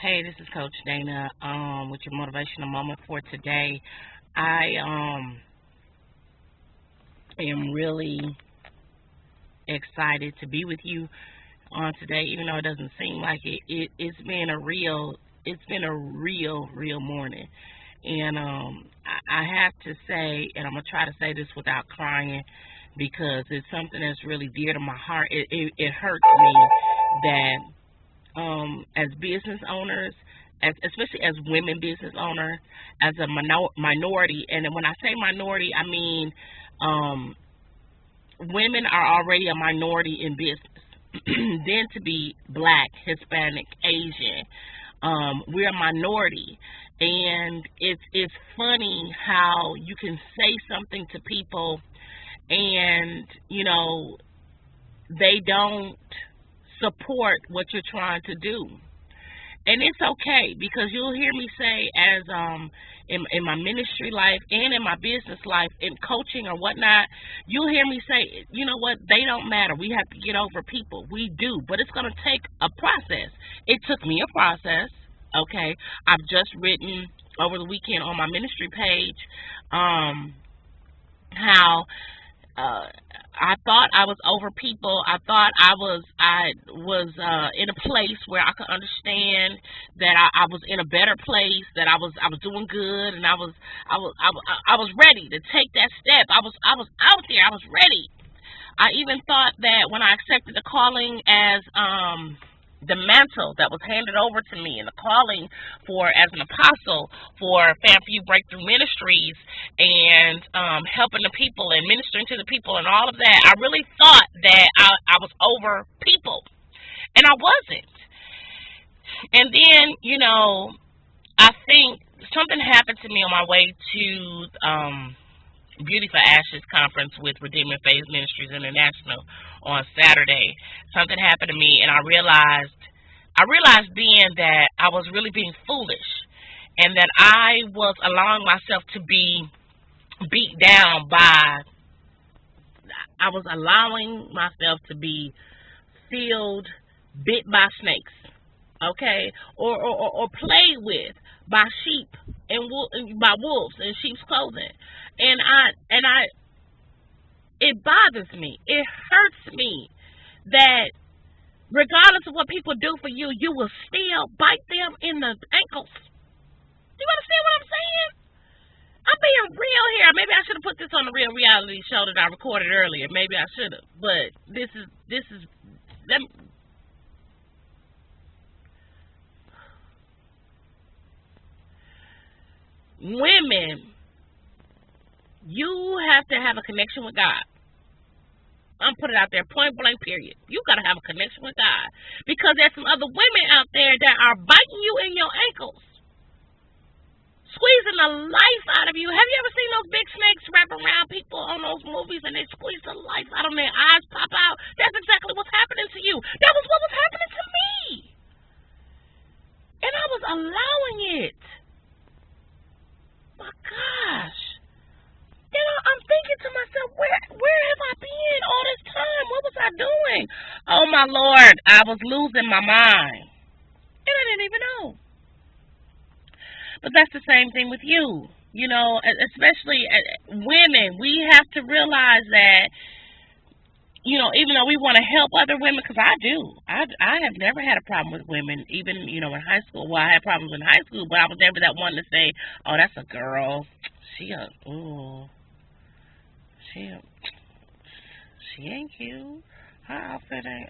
Hey, this is Coach Dana with your motivational moment for today. I am really excited to be with you on today, even though it doesn't seem like it. It's been a real morning, and I have to say, and I'm gonna try to say this without crying because it's something that's really dear to my heart. It hurts me that as business owners, especially as women business owners, as a minority, and when I say minority, I mean um, women are already a minority in business. Then to be black, Hispanic, Asian, we're a minority, and it's funny how you can say something to people, and they don't support what you're trying to do. And it's okay because you'll hear me say as in my ministry life and in my business life, in coaching or whatnot, you'll hear me say, you know what, they don't matter. We have to get over people. We do, but it's going to take a process. It took me a process. Okay, I've just written over the weekend on my ministry page how uh, I thought I was over people. I thought I was in a place where I could understand that I was in a better place, that I was doing good, and I was ready to take that step. I was out there. I was ready. I even thought that when I accepted the calling as the mantle that was handed over to me, and the calling for as an apostle for Fairview Breakthrough Ministries, and helping the people and ministering to the people and all of that, I really thought that I was over people, and I wasn't. And then, I think something happened to me on my way to Beauty for Ashes conference with Redeeming Faith Ministries International on Saturday. Something happened to me, and I realized then that I was really being foolish, and that I was allowing myself to be filled, bit by snakes, okay, or played with by sheep and by wolves in sheep's clothing, and I it bothers me. It hurts me that regardless of what people do for you, you will still bite them in the ankles. You understand what I'm saying? I'm being real here. Maybe I should have put this on the real reality show that I recorded earlier. Maybe I should have, but this is let me, women. You have to have a connection with God. I'm putting it out there, point blank, period. You gotta have a connection with God because there's some other women out there that are biting you in your ankles, squeezing the life out of you. Have you ever seen those big snakes wrap around people on those movies and they squeeze the life out of them, their eyes pop out? That's exactly what's happening to you. That was what was happening to me, and I was allowing it. My gosh. I'm thinking to myself, where have I been all this time? What was I doing? Oh my Lord, I was losing my mind, and I didn't even know. But that's the same thing with you. Especially women, we have to realize that, even though we want to help other women, because I do. I have never had a problem with women, even, in high school. Well, I had problems in high school, but I was never that one to say, oh, that's a girl. Ooh, she, she ain't cute. Her outfit ain't,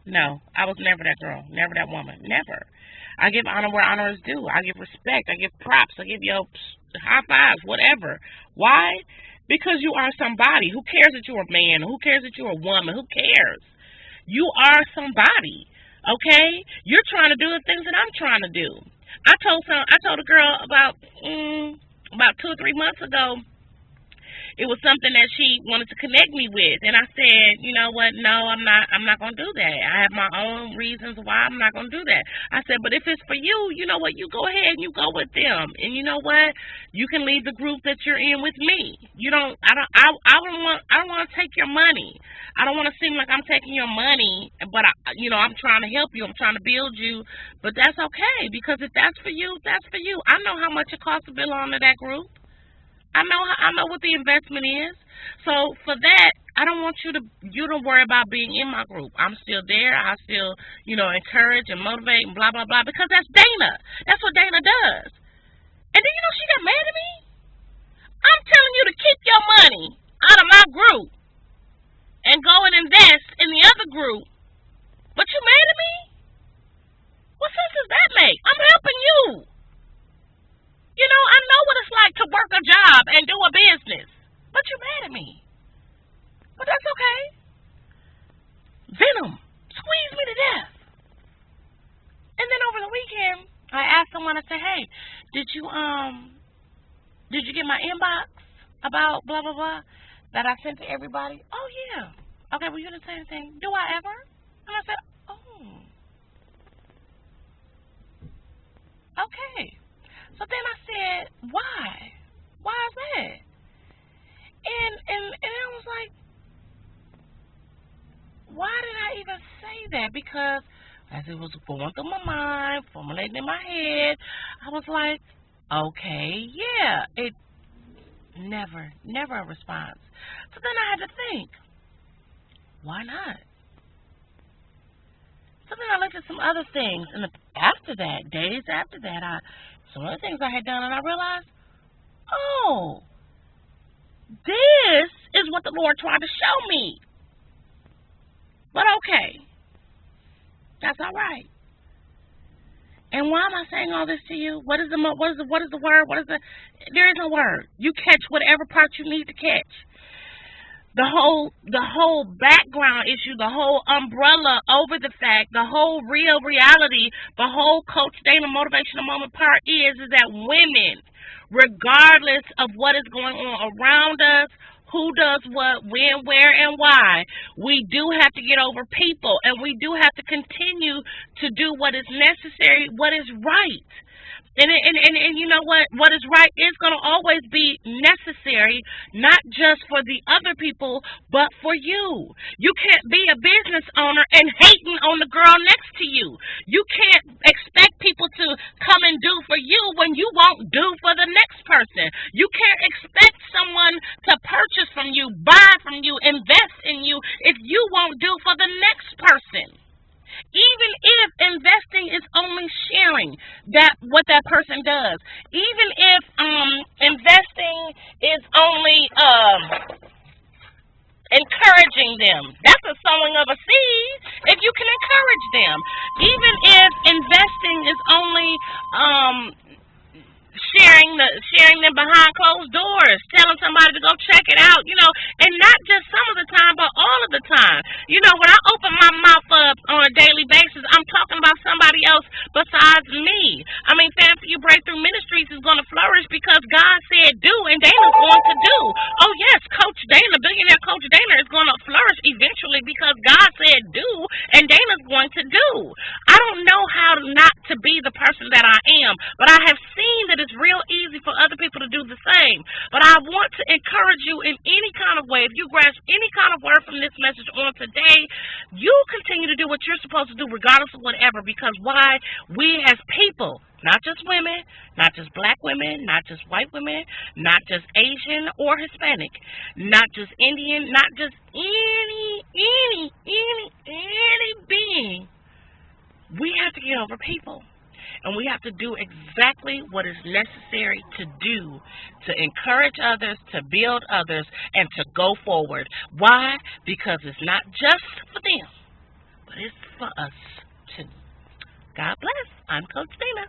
No, I was never that girl. Never that woman. Never. I give honor where honor is due. I give respect. I give props. I give high fives, whatever. Why? Because you are somebody. Who cares that you're a man? Who cares that you're a woman? Who cares? You are somebody. Okay? You're trying to do the things that I'm trying to do. I told a girl about 2 or 3 months ago, it was something that she wanted to connect me with. And I said, you know what? No, I'm not going to do that. I have my own reasons why I'm not going to do that. I said, but if it's for you, you know what? You go ahead and you go with them. And you know what? You can leave the group that you're in with me. I don't want to take your money. I don't want to seem like I'm taking your money, but I'm trying to help you. I'm trying to build you. But that's okay, because if that's for you, that's for you. I know how much it costs to belong to that group. I know what the investment is. So for that, I don't want you to worry about being in my group. I'm still there. I still, encourage and motivate and blah, blah, blah, because that's Dana. That's what Dana does. And then, she got mad at me. I'm telling you to keep your money out of my group and go and invest in the other group. But you mad at me? What sense does that make? I'm helping you. I know what it's like to work a job and do a business. But you're mad at me. But that's okay. Venom, squeeze me to death. And then over the weekend, I asked someone, I said, hey, did you get my inbox about blah, blah, blah that I sent to everybody? Oh, yeah. Okay, well, you didn't say anything. Do I ever? And I said, oh. Okay. So then I said, why? Why is that? And I was like, why did I even say that? Because as it was going through my mind, formulating in my head, I was like, okay, yeah, it never a response. So then I had to think, why not? So then I looked at some other things, and after that, days after that, some other things I had done, and I realized, oh, this is what the Lord tried to show me. But okay, that's all right. And why am I saying all this to you? What is the word? There is no word. You catch whatever part you need to catch. The whole background issue, the whole umbrella over the fact, the whole real reality, the whole Coach Dana motivational moment part is that women, regardless of what is going on around us, who does what, when, where, and why, we do have to get over people, and we do have to continue to do what is necessary, what is right. And you know what is right is going to always be necessary, not just for the other people, but for you. You can't be a business owner and hating on the girl next to you. You can't expect people to come and do for you when you won't do for the next person. You can't expect someone to purchase from you, buy from you, invest in you if you won't do for the next person. Even if investing is only sharing what that person does, even if investing is only encouraging them, that's a sowing of a seed. If you can encourage them, even if investing is only sharing them behind closed doors, telling somebody to go check it out, and not just some of the time, but all of the time. When I open my mouth up on a daily basis, I'm talking about somebody else besides me. Fancy You Breakthrough Ministries is going to flourish because God said do, and Dana's going to do. Oh, yes, Coach Dana, billionaire Coach Dana is going to flourish eventually because God said do, and Dana's going to do. I don't know how not to be the person that I am, but I have seen that it's real easy for other people to do the same. But I want to encourage you in any kind of way. If you grasp any kind of word from this message on today, you continue to do what you're supposed to do regardless of whatever, because why? We as people, not just women, not just black women, not just white women, not just Asian or Hispanic, not just Indian, not just any being, we have to get over people. And we have to do exactly what is necessary to do to encourage others, to build others, and to go forward. Why? Because it's not just for them, but it's for us too. God bless. I'm Coach Dana.